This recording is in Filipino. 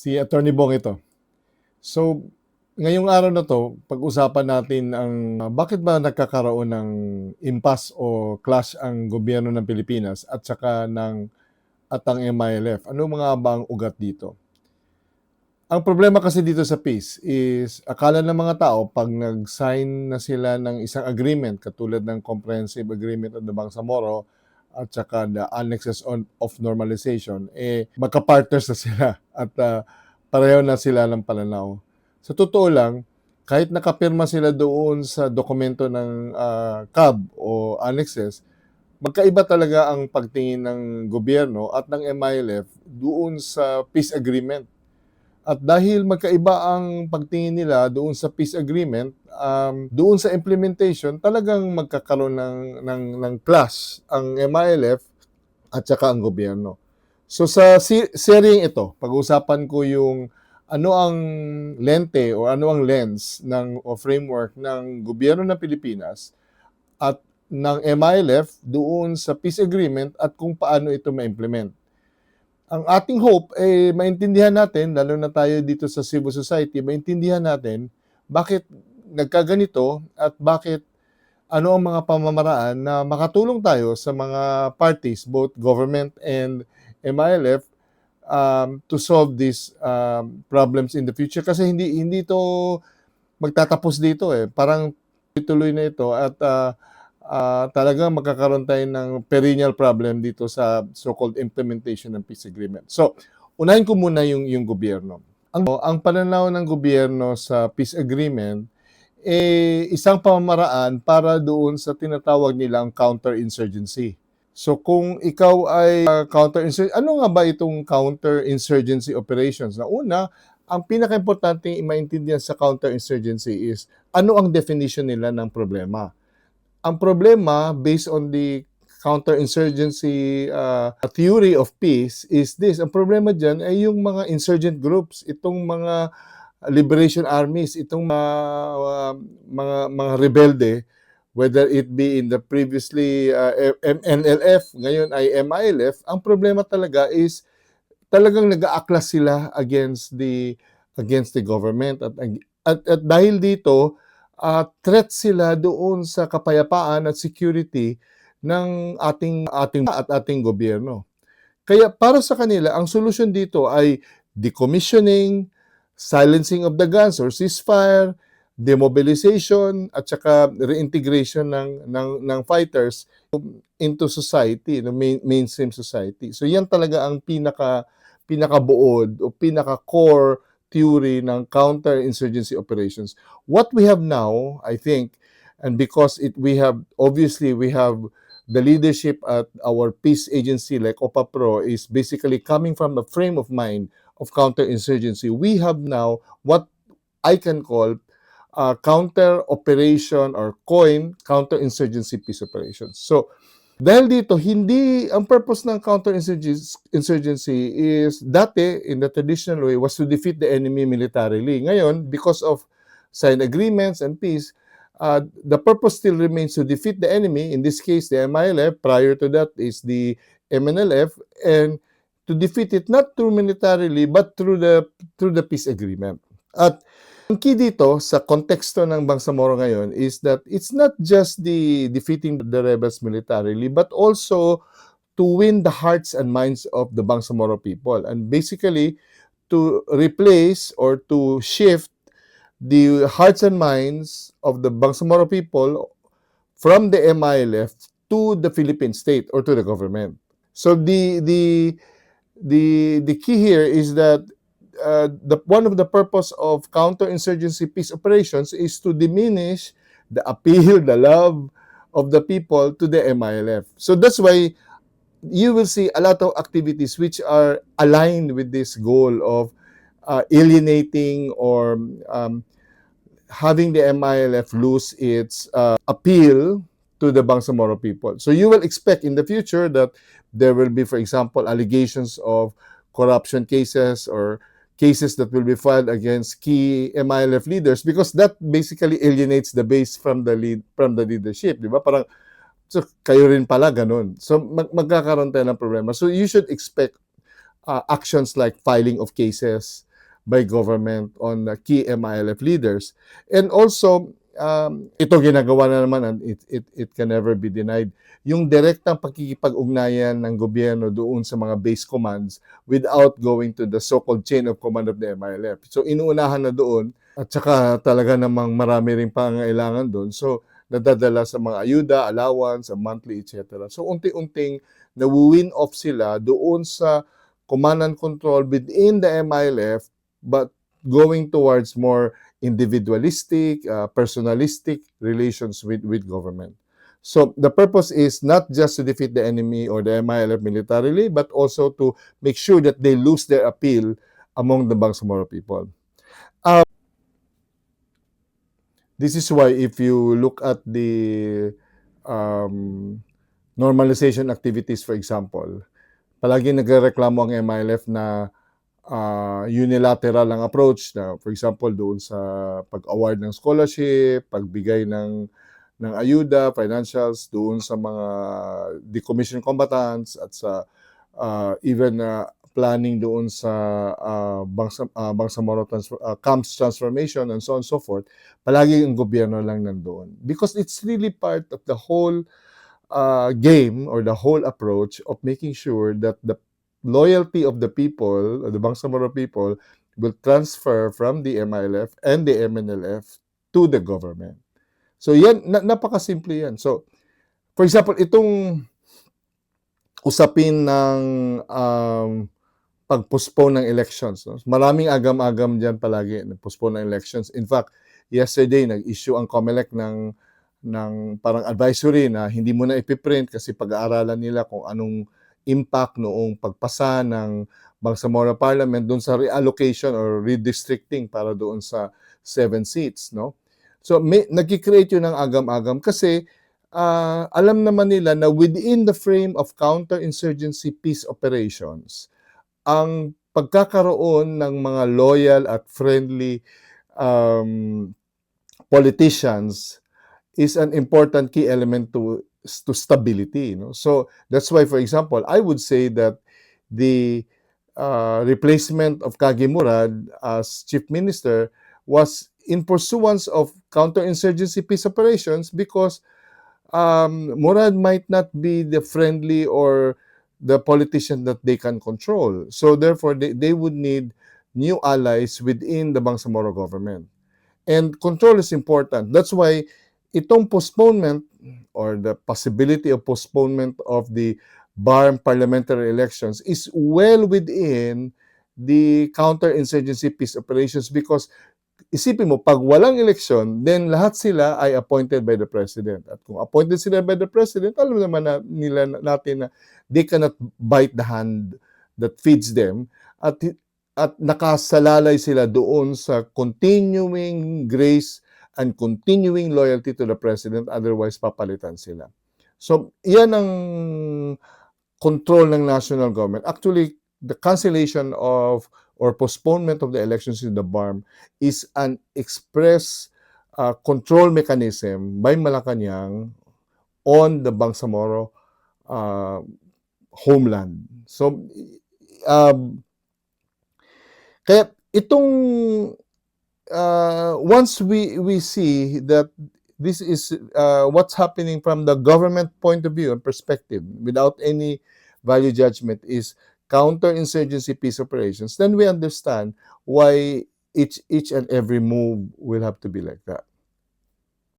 Si Attorney Bong ito. So, ngayong araw na 'to, pag-usapan natin ang bakit ba nagkakaroon ng impasse o clash ang gobyerno ng Pilipinas at saka ang MILF. Ano mga ba ang ugat dito? Ang problema kasi dito sa peace is akala ng mga tao 'pag nag-sign na sila ng isang agreement katulad ng Comprehensive Agreement on the Bangsamoro at saka the Annexes of Normalization, magka-partners na sila at pareho na sila ng pananaw. Sa totoo lang, kahit nakapirma sila doon sa dokumento ng CAB o annexes, magkaiba talaga ang pagtingin ng gobyerno at ng MILF doon sa peace agreement. At dahil magkaiba ang pagtingin nila doon sa peace agreement, doon sa implementation, talagang magkakaroon ng clash ang MILF at saka ang gobyerno. So sa seryeng ito, pag-uusapan ko yung ano ang lente o ano ang lens o framework ng gobyerno ng Pilipinas at ng MILF doon sa peace agreement at kung paano ito ma-implement. Ang ating hope ay maintindihan natin, lalo na tayo dito sa civil society, maintindihan natin bakit nagkaganito at bakit ano ang mga pamamaraan na makatulong tayo sa mga parties, both government and MILF, to solve these problems in the future. Kasi hindi ito magtatapos dito Parang tuloy na ito at talagang magkakaroon tayo ng perennial problem dito sa so-called implementation ng peace agreement. So, unahin ko muna yung gobyerno. Ang pananaw ng gobyerno sa peace agreement isang pamamaraan para doon sa tinatawag nilang counterinsurgency. So kung ikaw ay counterinsurgency, ano nga ba itong counterinsurgency operations? Na una, ang pinaka-importante maintindihan sa counterinsurgency is ano ang definition nila ng problema. Ang problema, based on the counterinsurgency theory of peace, is this. Ang problema dyan ay yung mga insurgent groups, itong mga liberation armies, itong mga rebelde, whether it be in the previously NLF, ngayon ay MILF, ang problema talaga is talagang nag-aaklas sila against the government at dahil dito threat sila doon sa kapayapaan at security ng ating gobyerno. Kaya para sa kanila, ang solusyon dito ay decommissioning, silencing of the guns or ceasefire, demobilization at saka reintegration ng fighters into society, mainstream society. So yan talaga ang pinakabuod o pinaka-core theory ng counterinsurgency operations. What we have now, I think, and because we have the leadership at our peace agency like OPAPRO is basically coming from the frame of mind of counterinsurgency. We have now what I can call counter operation or counterinsurgency peace operations. So, dahil dito, hindi ang purpose ng counterinsurgency is dati, in the traditional way, was to defeat the enemy militarily. Ngayon, because of signed agreements and peace, the purpose still remains to defeat the enemy, in this case, the MILF, prior to that is the MNLF, and to defeat it not through militarily, but through the peace agreement. At ang key dito sa konteksto ng Bangsamoro ngayon is that it's not just the defeating the rebels militarily, but also to win the hearts and minds of the Bangsamoro people, and basically to replace or to shift the hearts and minds of the Bangsamoro people from the MILF to the Philippine state or to the government. So the key here is that one of the purpose of counterinsurgency peace operations is to diminish the appeal, the love of the people to the MILF. So that's why you will see a lot of activities which are aligned with this goal of alienating or having the MILF lose its appeal to the Bangsamoro people. So you will expect in the future that there will be, for example, allegations of corruption cases or cases that will be filed against key MILF leaders because that basically alienates the base from the leadership, di ba? Parang so kayo rin pala ganun. So magkakaroon tayo ng problema. So you should expect actions like filing of cases by government on key MILF leaders. And also, ito ginagawa na naman, and it can never be denied, yung direktang pakikipag-ugnayan ng gobyerno doon sa mga base commands without going to the so-called chain of command of the MILF. So inuunahan na doon, at saka talaga namang marami ring pangangailangan doon. So nadadala sa mga ayuda, allowance, monthly, etc. So unti-unting nawu-win off sila doon sa command and control within the MILF, but going towards more individualistic, personalistic relations with government. So the purpose is not just to defeat the enemy or the MILF militarily, but also to make sure that they lose their appeal among the Bangsamoro people. This is why if you look at the normalization activities, for example, palagi nagrereklamo ang MILF na unilateral ang approach na, for example, doon sa pag-award ng scholarship, pagbigay ng ayuda, financials, doon sa mga decommissioned combatants, at sa even planning doon sa Bangsamoro camps transformation and so on and so forth. Palagi ang gobyerno lang nandoon. Because it's really part of the whole game or the whole approach of making sure that the loyalty of the people, the Bangsamoro people, will transfer from the MILF and the MNLF to the government. So yan, napakasimple yan. So, for example, itong usapin ng pag-postpone ng elections. No? Maraming agam-agam dyan palagi, nag-postpone ng elections. In fact, yesterday, nag-issue ang COMELEC ng parang advisory na hindi mo na ipiprint kasi pag-aaralan nila kung anong impact noong pagpasa ng Bangsamoro Parliament doon sa reallocation or redistricting para doon sa 7 seats, no? So nagki-create yun ng agam-agam kasi alam naman nila na within the frame of counterinsurgency peace operations, ang pagkakaroon ng mga loyal at friendly politicians is an important key element to stability. No? So that's why, for example, I would say that the replacement of Kagi Murad as chief minister was in pursuance of counterinsurgency peace operations because Murad might not be the friendly or the politician that they can control. So therefore, they would need new allies within the Bangsamoro government. And control is important. That's why itong postponement or the possibility of postponement of the BARM parliamentary elections is well within the counterinsurgency peace operations because isipin mo, pag walang eleksyon, then lahat sila ay appointed by the president. At kung appointed sila by the president, alam naman natin na they cannot bite the hand that feeds them. At nakasalalay sila doon sa continuing grace and continuing loyalty to the president, otherwise papalitan sila. So, yan ang control ng national government. Actually, the cancellation of or postponement of the elections in the BARM is an express control mechanism by Malacanang on the Bangsamoro homeland. So, kaya itong once we see that this is what's happening from the government point of view and perspective without any value judgment is counterinsurgency peace operations, then we understand why each and every move will have to be like that.